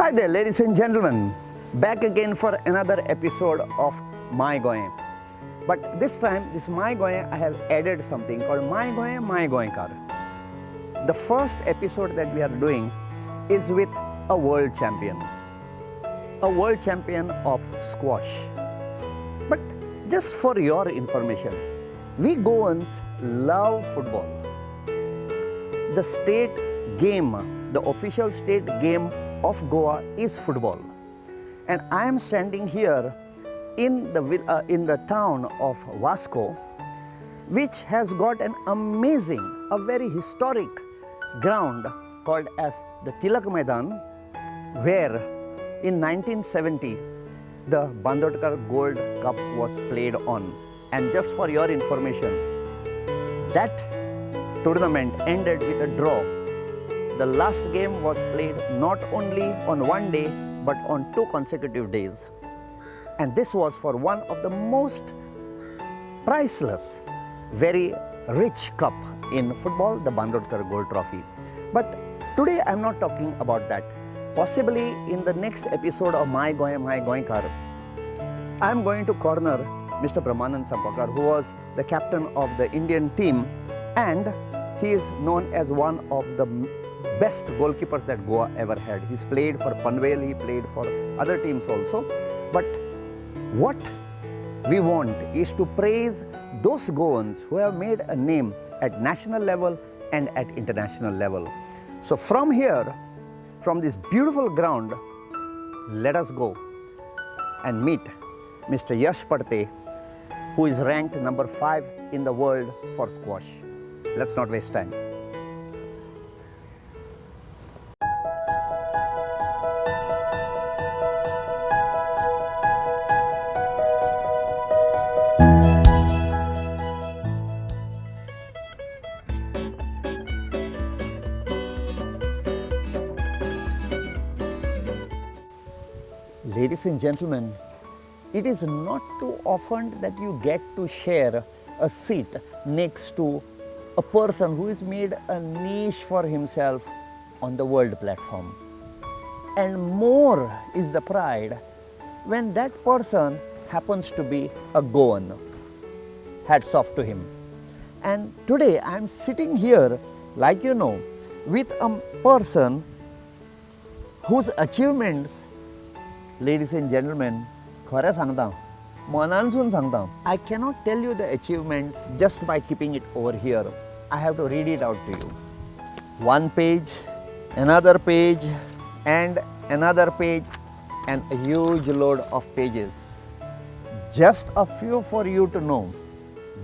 Hi there, ladies and gentlemen, back again for another episode of My Goem. But this time, this My Goem, I have added something called My Goem, My Goem Kar. The first episode that we are doing is with a world champion of squash. But just for your information, we Goans love football. The state game, the official state game of Goa is football. And I am standing here in the town of Vasco, which has got an amazing, a very historic ground called as the Tilak Maidan, where in 1970 the Bandodkar Gold Cup was played on. And just for your information, that tournament ended with a draw. The last game was played not only on one day but on 2 consecutive days. And this was for one of the most priceless, very rich cup in football, the Bandodkar Gold Trophy. But today I am not talking about that. Possibly in the next episode of My Goem, My Goem Kar, I am going to corner Mr. Brahmanand Sampakar, who was the captain of the Indian team, and he is known as one of the best goalkeepers that Goa ever had. He's played for Panvel, he played for other teams also. But what we want is to praise those Goans who have made a name at national level and at international level. So from here, from this beautiful ground, let us go and meet Mr. Yash Fadte, who is ranked number 5 in the world for squash. Let's not waste time. Ladies and gentlemen, it is not too often that you get to share a seat next to a person who has made a niche for himself on the world platform. And more is the pride when that person happens to be a Goan. Hats off to him. And today I am sitting here, like you know, with a person whose achievements, ladies and gentlemen, खरें सांगता मनानसून सांगता. I cannot tell you the achievements just by keeping it over here. I have to read it out to you. One page, another page, and another page, and a huge load of pages. Just a few for you to know.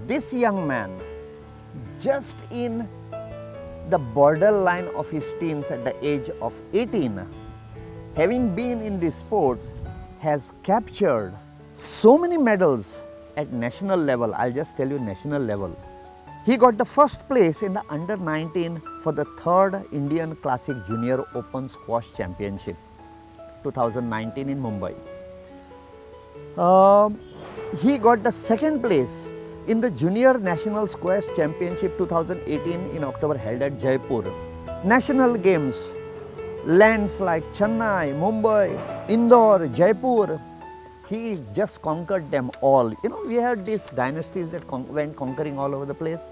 This young man, just in the borderline of his teens at the age of 18, having been in these sports, has captured so many medals at national level. I'll just tell you national level. He got the first place in the under 19 for the 3rd Indian Classic Junior Open Squash Championship 2019 in Mumbai. He got the 2nd place in the Junior National Squash Championship 2018 in October, held at Jaipur. National games, lands like Chennai, Mumbai, Indore, Jaipur, he just conquered them all. You know, we had these dynasties that went conquering all over the place.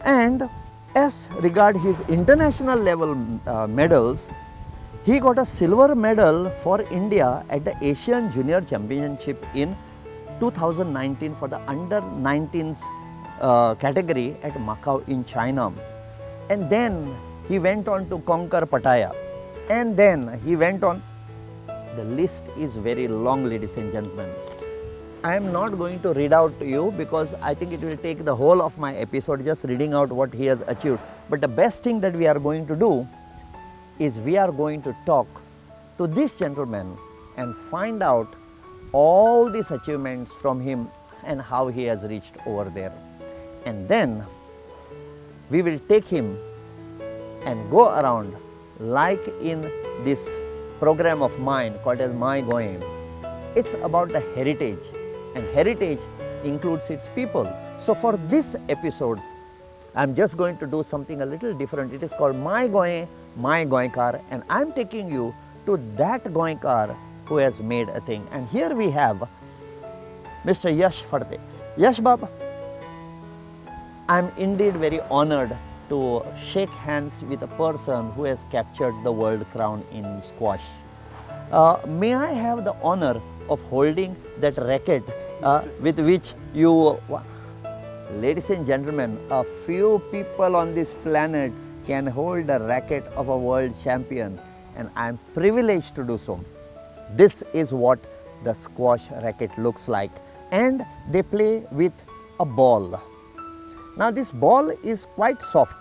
And as regard his international level medals, he got a silver medal for India at the Asian Junior Championship in 2019 for the under 19s category at Macau in China. And then he went on to conquer Pattaya, and then he went on. The list is very long, ladies and gentlemen. I am not going to read out to you because I think it will take the whole of my episode just reading out what he has achieved. But the best thing that we are going to do is we are going to talk to this gentleman and find out all these achievements from him and how he has reached over there. And then we will take him and go around like in this program of mine called as My Goem. It's about the heritage, and heritage includes its people. So for these episodes, I'm just going to do something a little different. It is called My Goem, My Goem Kar, and I'm taking you to that Goenkar who has made a thing. And here we have Mr. Yash Fadte. Yash Baba, I am indeed very honored to shake hands with a person who has captured the world crown in squash. May I have the honor of holding that racket with which you, ladies and gentlemen, a few people on this planet can hold the racket of a world champion, and I am privileged to do so. This is what the squash racket looks like, and they play with a ball. Now this ball is quite soft,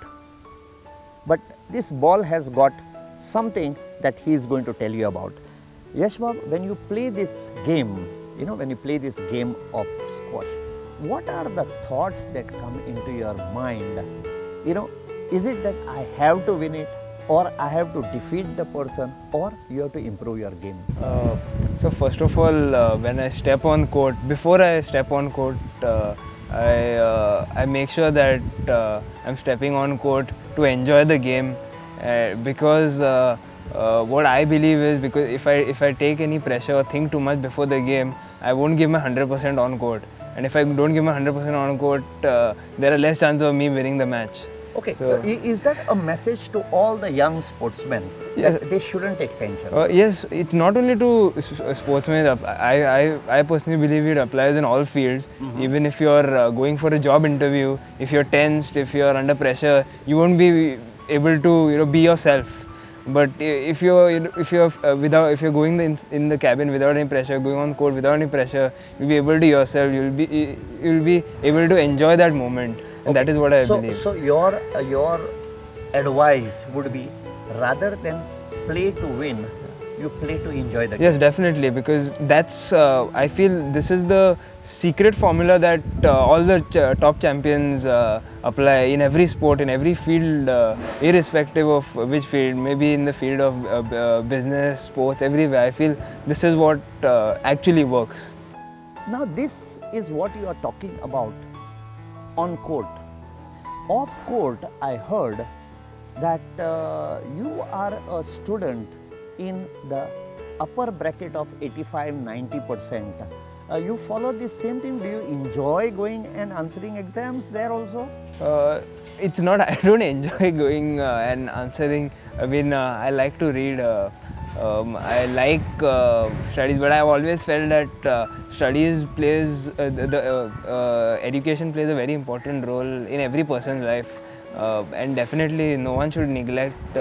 but this ball has got something that he is going to tell you about. Yash Bab, when you play this game, when you play this game of squash, what are the thoughts that come into your mind? Is it that I have to win it, or I have to defeat the person, or you have to improve your game? So first of all, when I step on court, before I step on court, I make sure that I'm stepping on court to enjoy the game, because what I believe is, because if I take any pressure or think too much before the game, I won't give my 100% on court, and if I don't give my 100% on court, there are less chances of me winning the match. Okay, so, is that a message to all the young sportsmen that they shouldn't take tension? Yes, it's not only to sportsmen. I personally believe it applies in all fields. Even if you're going for a job interview, if you're tensed, if you're under pressure, you won't be able to be yourself. But if you're going in the cabin without any pressure, going on court without any pressure, you'll be able to yourself. You'll be able to enjoy that moment. And that is what I believe. So your advice would be, rather than play to win, you play to enjoy the game. Yes, definitely, because that's I feel this is the secret formula that all the top champions apply in every sport, in every field, irrespective of which field. Maybe in the field of business, sports, everywhere. I feel this is what actually works. Now this is what you are talking about. On court. Off court, I heard that you are a student in the upper bracket of 85-90%. You follow the same thing. Do you enjoy going and answering exams there also? It's not. I don't enjoy going and answering. I mean, I like to read. I like studies, but I have always felt that studies plays, education plays a very important role in every person's life, and definitely no one should neglect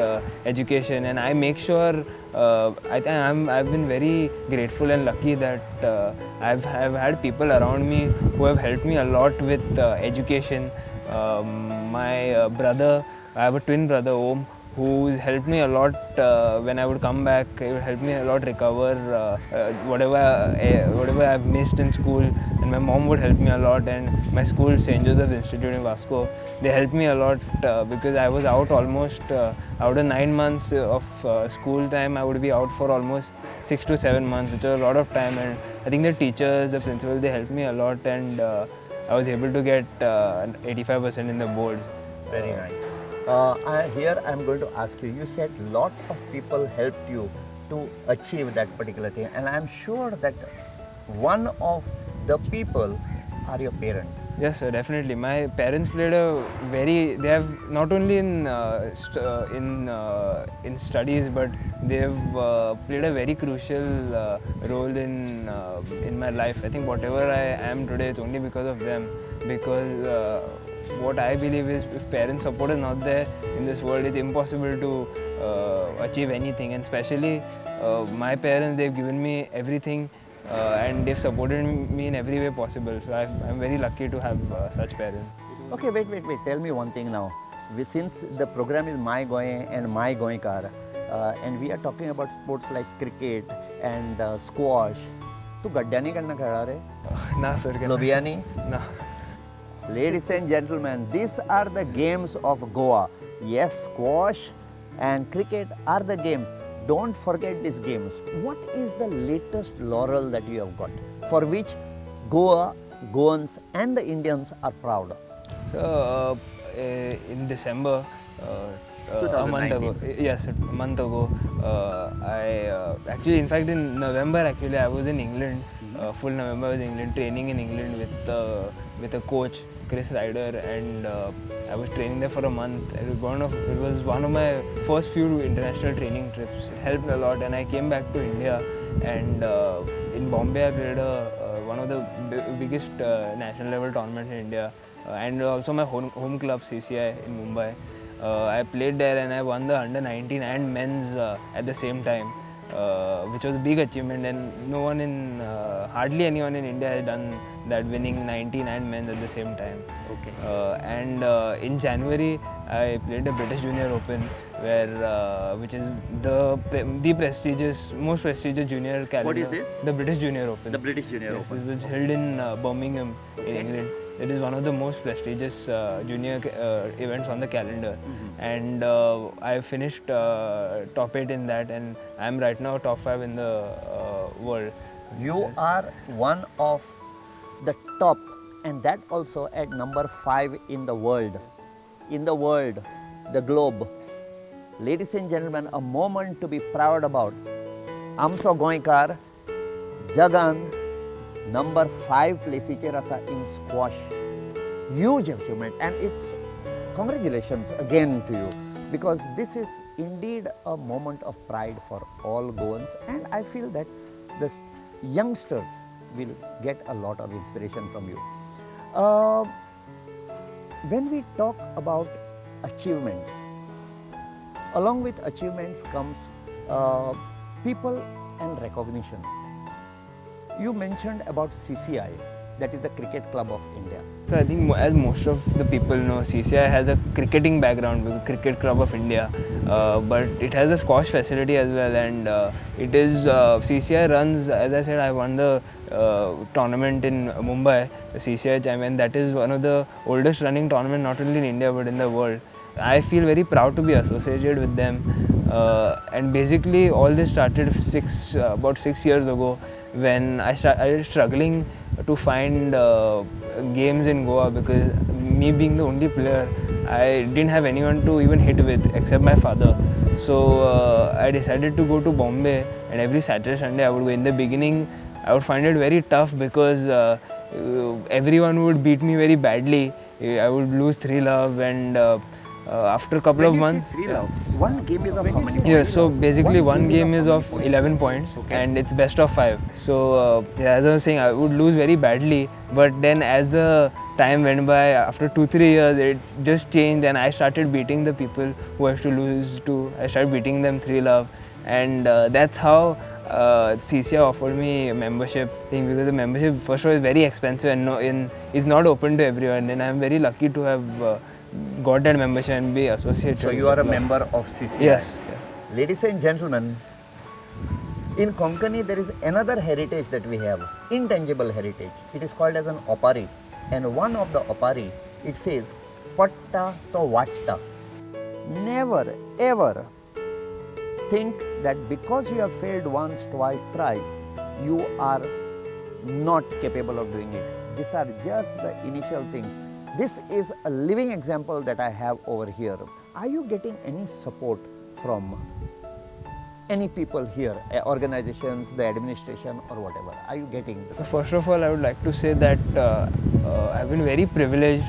education. And I make sure I've been very grateful and lucky that I've had people around me who have helped me a lot with education. My brother, I have a twin brother, Goem, who's helped me a lot when I would come back. He would help me a lot recover whatever I've missed in school, and my mom would help me a lot, and my school, St. Joseph Institute in Vasco, they helped me a lot because I was out almost, out of 9 months of school time, I would be out for almost 6 to 7 months, which was a lot of time, and I think the teachers, the principal, they helped me a lot, and I was able to get 85% in the boards. Very nice. Here I am going to ask you, you said lot of people helped you to achieve that particular thing, and I am sure that one of the people are your parents. Yes, sir, definitely. My parents played they have not only in studies, but they have played a very crucial role in my life. I think whatever I am today, it's only because of them, because what I believe is, if parents' support is not there in this world, it's impossible to achieve anything. And especially my parents, they've given me everything and they've supported me in every way possible. So I'm very lucky to have such parents. Okay, wait. Tell me one thing now. Since the program is My Goem and My Goenkar, and we are talking about sports like cricket and squash, तो गड्ढा नहीं करना खड़ा रे? ना sir. लोबिया नहीं? ना. Ladies and gentlemen, these are the games of Goa. Yes, squash and cricket are the games. Don't forget these games. What is the latest laurel that you have got, for which Goa, Goans and the Indians are proud? So, in December a month ago. Yes, a month ago. Actually, in fact, in November, actually, I was in England. Full November, I was in England, training in England with a coach, Chris Ryder, and I was training there for a month. It was one of my first few international training trips. It helped a lot, and I came back to India, and in Bombay, I played one of the biggest national level tournaments in India, and also my home club CCI in Mumbai. I played there and I won the under 19 and men's at the same time, which was a big achievement, and hardly anyone in India has done that, winning 19 and men's at the same time. Okay. And in January, I played the British Junior Open, which is the most prestigious junior calendar. What is this? The British Junior Open. The British Junior Yes, Open. it was held in Birmingham, in England. It is one of the most prestigious junior events on the calendar, and I finished top 8 in that, and I am right now top 5 in the world. You are one of the top, and that also at number 5 in the world. In the world, the globe. Ladies and gentlemen, a moment to be proud about. Amso Goenkar, Jagan, number 5 place in squash. Huge achievement, and it's congratulations again to you, because this is indeed a moment of pride for all Goans, and I feel that the youngsters will get a lot of inspiration from you. When we talk about achievements, along with achievements comes people and recognition. You mentioned about CCI, that is the Cricket Club of India. So I think, as most of the people know, CCI has a cricketing background with Cricket Club of India, but it has a squash facility as well, and CCI runs, as I said, I won the tournament in Mumbai, the CCI Champion. That is one of the oldest running tournament, not only in India but in the world. I feel very proud to be associated with them, and basically all this started about 6 years ago, when I started struggling to find games in Goa, because me being the only player, I didn't have anyone to even hit with except my father. So I decided to go to Bombay, and every Saturday, Sunday I would go. In the beginning, I would find it very tough, because everyone would beat me very badly. I would lose 3-love, and after a couple of months. 3-love, one game is of how many points? Yeah, so basically one game is of 11 points, and it's best of 5. So as I was saying, I would lose very badly, but then as the time went by, after 2-3 years, it just changed, and I started beating the people who I used to lose to. I started beating them 3-love, and that's how CCI offered me a membership thing, because the membership first of all is very expensive and is not open to everyone, and I'm very lucky to have got that membership and be associated. So you are a member of CCI? Yes. Ladies and gentlemen, in Konkani there is another heritage that we have, intangible heritage. It is called as an opari, and one of the opari, it says patta to vatta. Never ever think that because you have failed once, twice, thrice, you are not capable of doing it. These are just the initial things. This is a living example that I have over here. Are you getting any support from any people here, organizations, the administration or whatever? Are you getting this? So first of all, I would like to say that I've been very privileged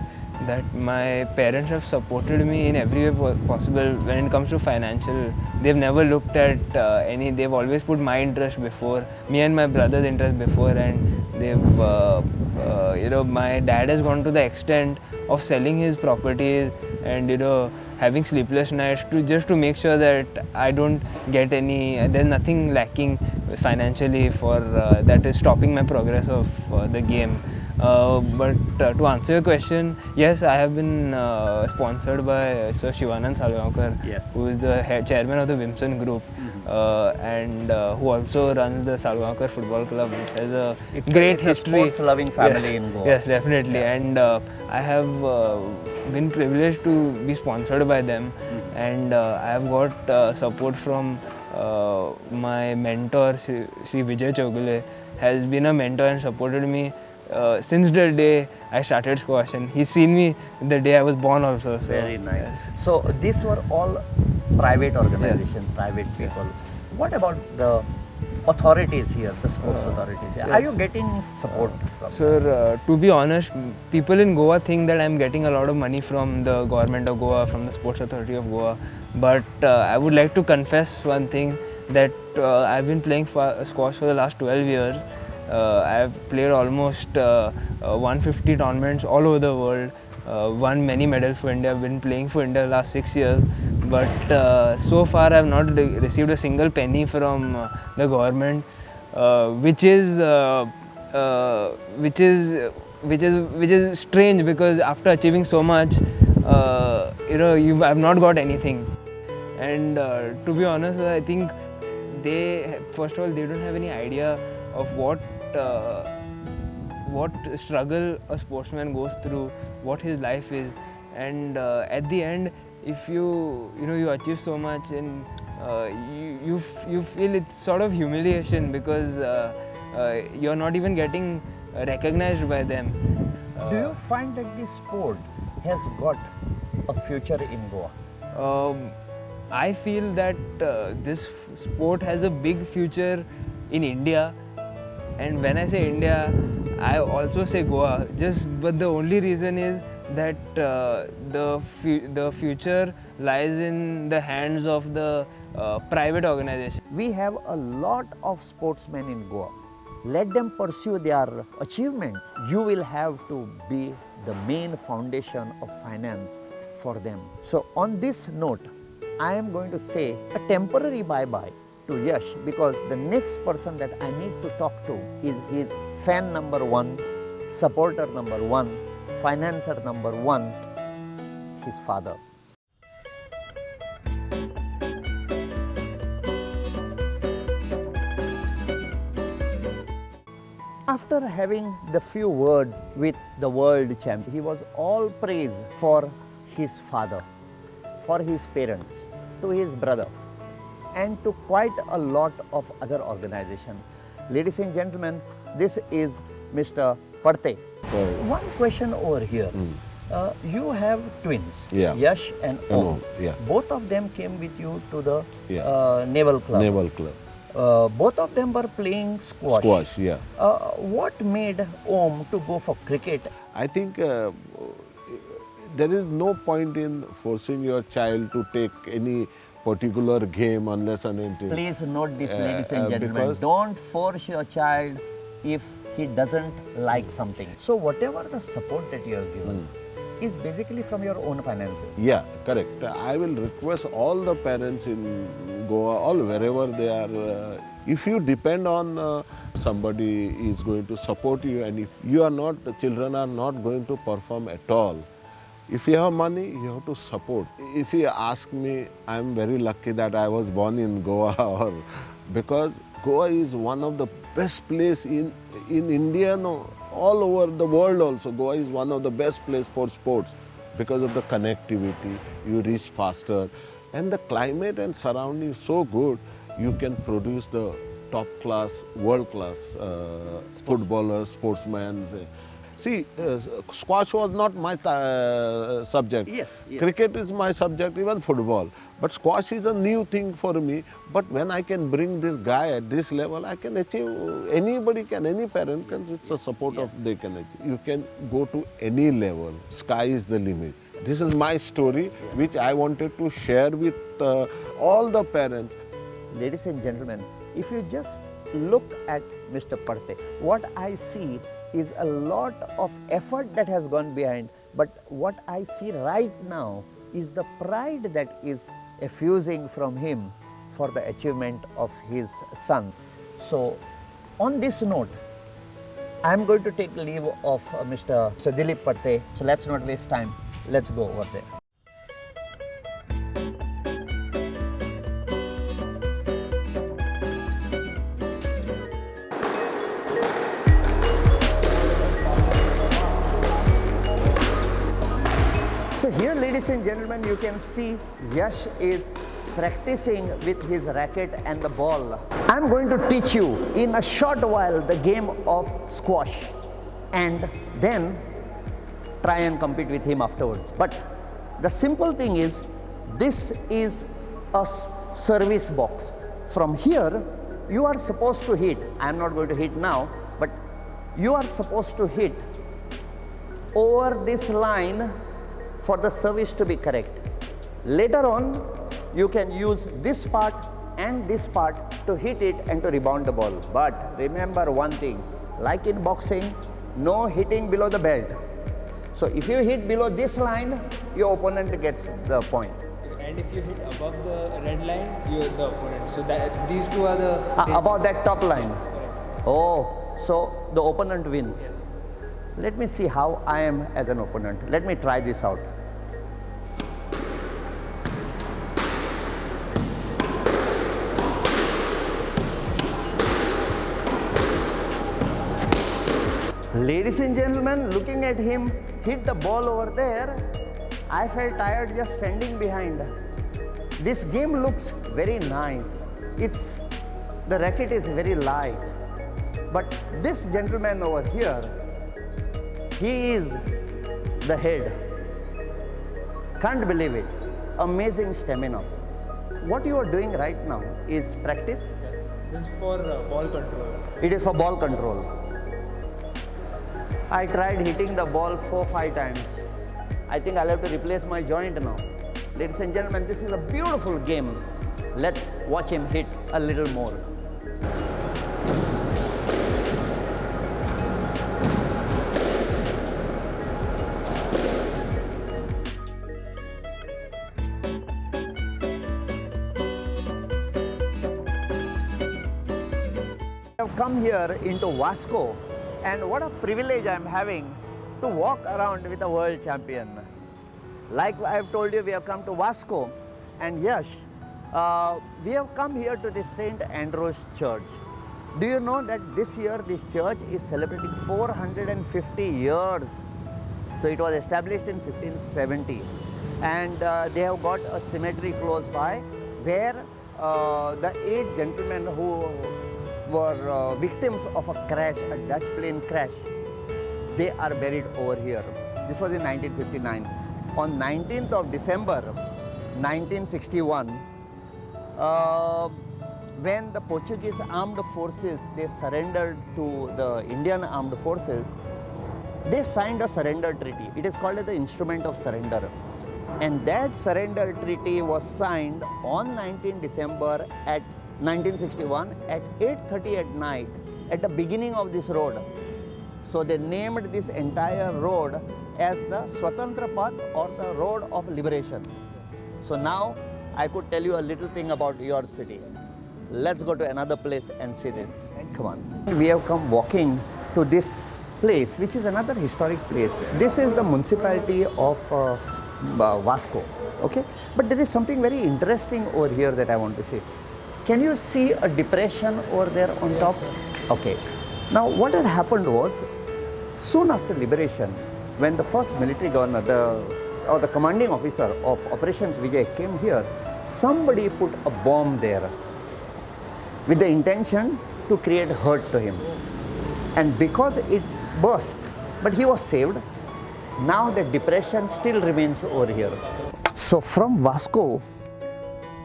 that my parents have supported me in every way possible when it comes to financial. They've never looked at they've always put my interest before, me and my brother's interest before, and they've, my dad has gone to the extent of selling his properties and, having sleepless nights just to make sure that I don't get there's nothing lacking financially that is stopping my progress of the game. But to answer your question, yes, I have been sponsored by Sir Shivanand Salgaonkar, Yes. who is the chairman of the Wimson Group, and who also runs the Salgaonkar Football Club, which has a great history. It's a sports-loving family in Goa. Yes, definitely. Yeah. And I have been privileged to be sponsored by them, and I have got support from my mentor, Sri Vijay Chogule, has been a mentor and supported me since the day I started squash, and he's seen me the day I was born also. So, Very nice. yes. So these were all private organizations, private people. What about the authorities here, the sports authorities here? Are you getting support from them? Sir, to be honest, people in Goa think that I'm getting a lot of money from the government of Goa, from the Sports Authority of Goa. But I would like to confess one thing, that I've been playing squash for the last 12 years. I've played almost 150 tournaments all over the world, won many medals for India. I've been playing for India the last 6 years. But so far I've not received a single penny from the government, which is strange, because after achieving so much, I've not got anything. And to be honest, I think first of all, they don't have any idea of what struggle a sportsman goes through, what his life is, and at the end, if you achieve so much, and you feel it's sort of humiliation, because you're not even getting recognized by them. Do you find that this sport has got a future in Goa? I feel that this sport has a big future in India, and when I say India, I also say Goa. But the only reason is that the future lies in the hands of the private organization. We have a lot of sportsmen in Goa. Let them pursue their achievements. You will have to be the main foundation of finance for them. So on this note, I am going to say a temporary bye-bye to Yash, because the next person that I need to talk to is his fan number one, supporter number one, financer number one, his father. After having the few words with the world champ, he was all praise for his father, for his parents, to his brother, and to quite a lot of other organizations. Ladies and gentlemen, this is Mr. Fadte. One question over here. You have twins, Yash and Om. Both of them came with you to the Naval Club. Naval Club. Both of them were playing squash. Squash, yeah. What made Om to go for cricket? I think there is no point in forcing your child to take any particular game unless and until. Please note this, ladies and gentlemen. Don't force your child if he doesn't like something. So whatever the support that you have given is basically from your own finances. Yeah, correct. I will request all the parents in Goa, all wherever they are, if you depend on somebody is going to support you, and if you are not, the children are not going to perform at all, if you have money, you have to support. If you ask me, I am very lucky that I was born in Goa, because Goa is one of the best places in India, no, all over the world also. Goa is one of the best places for sports because of the connectivity, you reach faster, and the climate and surrounding is so good, you can produce the top class, world class footballers, sportsmen. See, squash was not my subject. Yes. Cricket is my subject, even football. But squash is a new thing for me. But when I can bring this guy at this level, I can achieve, anybody can, any parent can, with the support of, they can achieve. You can go to any level. Sky is the limit. This is my story, which I wanted to share with all the parents. Ladies and gentlemen, if you just look at Mr. Fadte, what I see is a lot of effort that has gone behind, but what I see right now is the pride that is effusing from him for the achievement of his son. So on this note, I am going to take leave of Mr. Dilip Fadte. So let's not waste time. Let's go over there. So here, ladies and gentlemen, you can see Yash is practicing with his racket and the ball. I'm going to teach you in a short while the game of squash. and then try and compete with him afterwards. But the simple thing is, this is a service box. From here, you are supposed to hit. I am not going to hit now, but you are supposed to hit over this line for the service to be correct. Later on, you can use this part and this part to hit it and to rebound the ball. But remember one thing, like in boxing, no hitting below the belt. So if you hit below this line, your opponent gets the point. And if you hit above the red line, you are the opponent. So that these two are the... above that top line. Oh, so the opponent wins. Yes. Let me see how I am as an opponent. Let me try this out. Ladies and gentlemen, looking at him hit the ball over there, I felt tired just standing behind. This game looks very nice. The racket is very light. But this gentleman over here, he is the head. Can't believe it. Amazing stamina. What you are doing right now is practice? This is for ball control. It is for ball control. I tried hitting the ball 4-5 times. I think I'll have to replace my joint now. Ladies and gentlemen, this is a beautiful game. Let's watch him hit a little more. I have come here into Vasco, and what a privilege I am having to walk around with a world champion. Like I have told you, we have come to Vasco, and Yash, we have come here to the St. Andrew's Church. Do you know that this year this church is celebrating 450 years? So it was established in 1570, and they have got a cemetery close by where the 8 gentlemen who were victims of a crash, a Dutch plane crash, they are buried over here. This was in 1959. On 19th of December 1961, when the Portuguese armed forces, they surrendered to the Indian armed forces, they signed a surrender treaty. It is called as the Instrument of Surrender. And that surrender treaty was signed on 19 December at 1961 at 8:30 at night at the beginning of this road. So they named this entire road as the Swatantra Path, or the Road of Liberation. So now I could tell you a little thing about your city. Let's go to another place and see this. Come on. We have come walking to this place, which is another historic place. This is the municipality of Vasco. Okay, but there is something very interesting over here that I want to see. Can you see a depression over there on top? Okay. Now what had happened was, soon after liberation, when the first military governor, the commanding officer of Operations Vijay came here, somebody put a bomb there with the intention to create hurt to him. And because it burst, but he was saved, now the depression still remains over here. So from Vasco,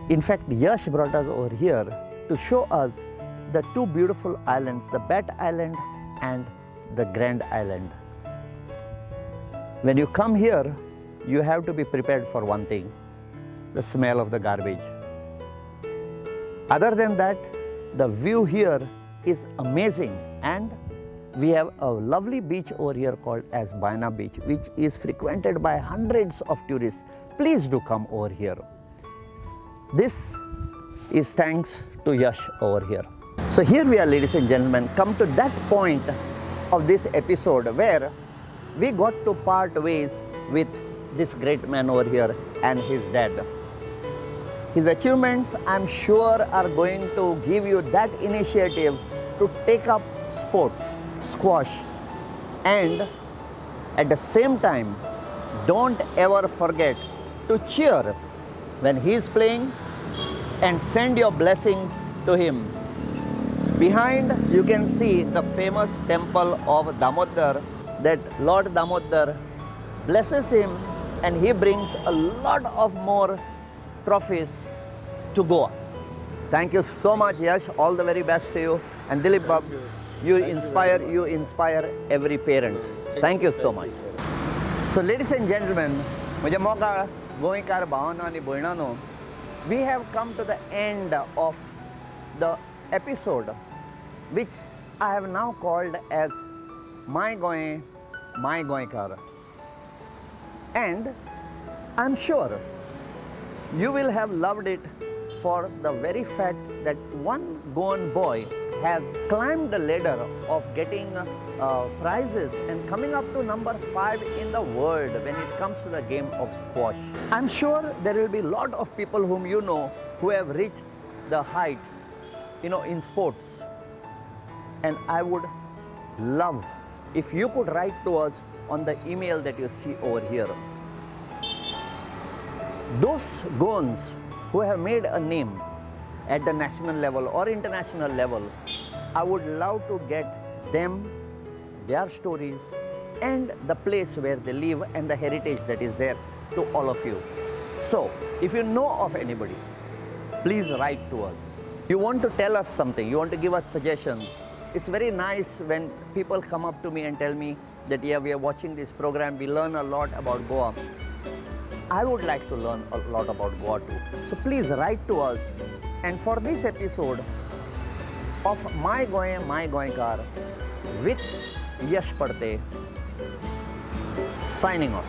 in fact, Yash brought us over here to show us the 2 beautiful islands, the Bat Island and the Grand Island. When you come here, you have to be prepared for one thing, the smell of the garbage. Other than that, the view here is amazing, and we have a lovely beach over here called as Baina Beach, which is frequented by hundreds of tourists. Please do come over here. This is thanks to Yash over here. So here we are, ladies and gentlemen, come to that point of this episode where we got to part ways with this great man over here and his dad. His achievements, I'm sure, are going to give you that initiative to take up sports, squash, and at the same time, don't ever forget to cheer when he is playing and send your blessings to him. Behind, you can see the famous temple of Damodar, that Lord Damodar blesses him and he brings a lot of more trophies to Goa. Thank you so much, Yash. All the very best to you. And Dilip Bab, you inspire every parent. Thank you so much. So, ladies and gentlemen, म्हज्या मोगा गोंयकार भावांनो आनी भयणांनो, we have come to the end of the episode which I have now called as My Goem, My Goenkar. And I'm sure you will have loved it for the very fact that one Goan boy has climbed the ladder of getting prizes and coming up to number 5 in the world when it comes to the game of squash. I'm sure there will be a lot of people whom you know who have reached the heights, in sports. And I would love if you could write to us on the email that you see over here. Those Goans who have made a name at the national level or international level, I would love to get them, their stories, and the place where they live and the heritage that is there to all of you. So, if you know of anybody, please write to us. You want to tell us something, you want to give us suggestions. It's very nice when people come up to me and tell me that, yeah, we are watching this program, we learn a lot about Goa. I would like to learn a lot about Goa too. So please write to us. And for this episode of My Goem, My Goenkar with Yash Fadte, signing off.